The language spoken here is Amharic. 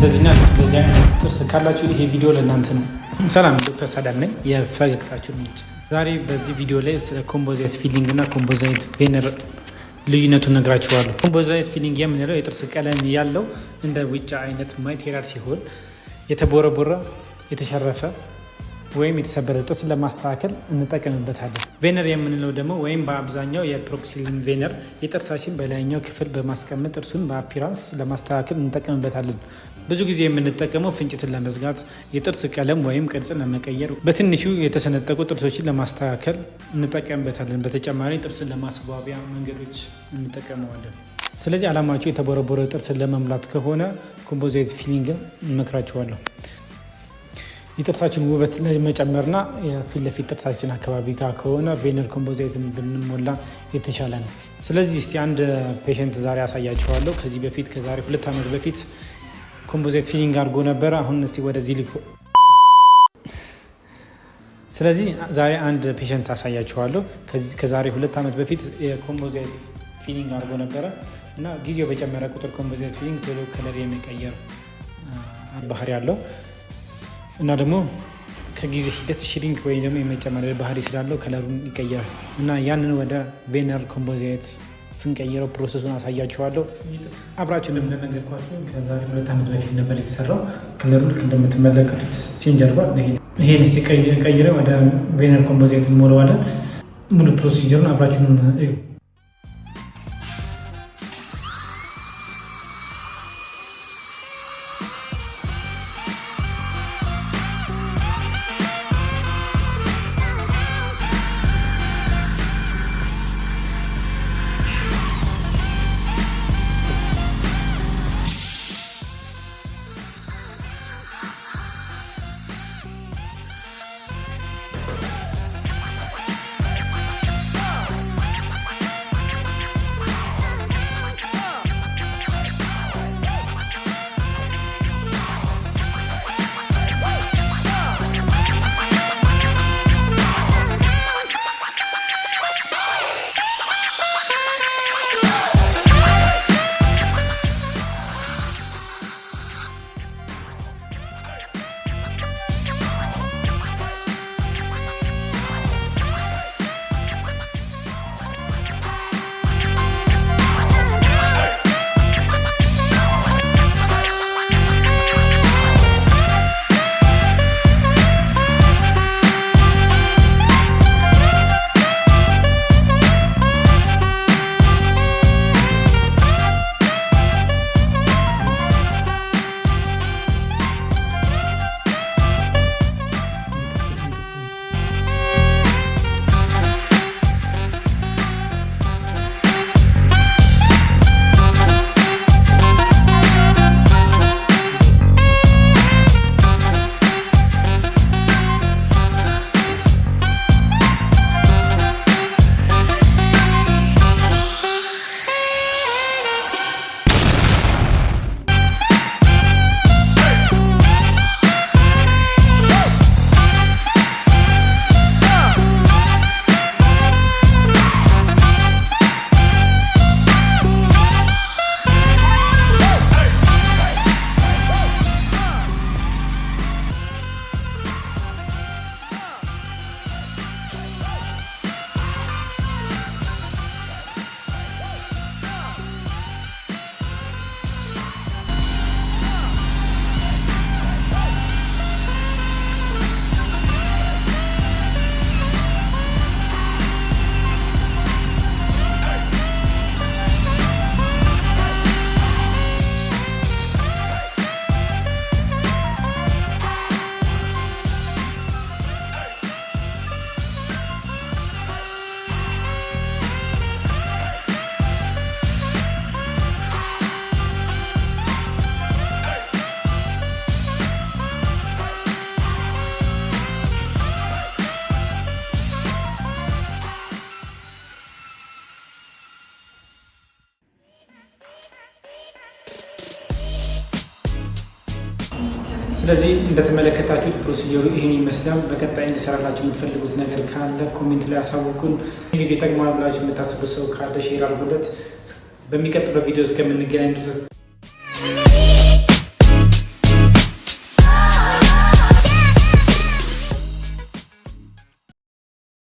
እንደዚህና በዚህ አይነት ጥርስ ካላችሁ ይሄ ቪዲዮ ለእናንተ ነው። ሰላም ዶክተር ሳዳም ነኝ፣ የፈገግታችሁ ምንጭ። ዛሬ በዚህ ቪዲዮ ላይ ስለ ኮምፖዛይት ፊሊንግ እና ኮምፖዛይት ቬነር ልዩነቱን ነግራችኋለሁ። ኮምፖዛይት ፊሊንግ የምንለው የጥርስ ቀለም ያለው እንደ ውጫ አይነት ማቴሪያል ሲሆን የተቦረቦረ የተሸረፈ ወይም የተሰበረ ጥርስን ለማስተካከል እንጠቀምበታለን። ቬነር የምንለው ደግሞ ወይም በአብዛኛው የፕሮክሲሊን ቬነር የጥርሳችን በላይኛው ክፍል በማስቀመጥ ጥርሱን በአፒራንስ ለማስተካከል እንጠቀምበታለን። ብዙ ጊዜ የምንጠቀመው ፍንጭትን ለመዝጋት፣ የጥርስ ቀለም ወይም ቅርጽን ለመቀየር፣ በትንሹ የተሰነጠቁ ጥርሶችን ለማስተካከል እንጠቀምበታለን። በተጨማሪ ጥርስን ለማስዋቢያ መንገዶች እንጠቀመዋለን። ስለዚህ ዓላማቸው የተቦረቦረ ጥርስን ለመሙላት ከሆነ ኮምፖዛይት ፊሊንግን እንመክራችኋለሁ። የጥርሳችን ውበት ለመጨመርና የፊት ለፊት ጥርሳችን አካባቢ ጋር ከሆነ ቬነር ኮምፖዛይትን ብንሞላ የተሻለ ነው። ስለዚህ እስቲ አንድ ፔሸንት ዛሬ አሳያችኋለሁ። ከዚህ በፊት ከዛሬ 2 ዓመት በፊት ኮምፖዛይት ፊሊንግ አድርጎ ነበረ። አሁን እስቲ ወደዚህ ልኮ ስለዚህ ዛሬ አንድ ፔሸንት አሳያችኋለሁ። ከዛሬ 2 ዓመት በፊት የኮምፖዛይት ፊሊንግ አድርጎ ነበረ እና ጊዜው በጨመረ ቁጥር ኮምፖዛይት ፊሊንግ ቶሎ ከለር የመቀየር ባህሪ ያለው እና ደግሞ ከጊዜ ሂደት ሽሪንክ ወይ ደግሞ የመጨመር ባህሪ ስላለው ከለሩን ይቀየራል እና ያንን ወደ ቬነር ኮምፖዛይት ስንቀይረው ፕሮሰሱን አሳያችኋለሁ። አብራችሁ እንደምንነገርኳችሁ ከዛሬ 2 ዓመት በፊት ነበር የተሰራው። ከለሩ ልክ እንደምትመለከቱት ቼንጅ አድርጓል። ይሄን እስኪ ቀይረ ወደ ቬነር ኮምፖዛይት እንሞላዋለን። ሙሉ ፕሮሲጀሩን አብራችሁን እዩ። ስለዚህ እንደተመለከታችሁት ፕሮሲጀሩ ይሄን ይመስላል። በቀጣይ እንድሰራላችሁ የምትፈልጉት ነገር ካለ ኮሜንት ላይ አሳውቁን። ቪዲዮ ይጠቅማል ብላችሁ የምታስቡት ሰው ካለ ሼር አድርጉለት። በሚቀጥለው ቪዲዮ እስከምንገናኝ ድረስ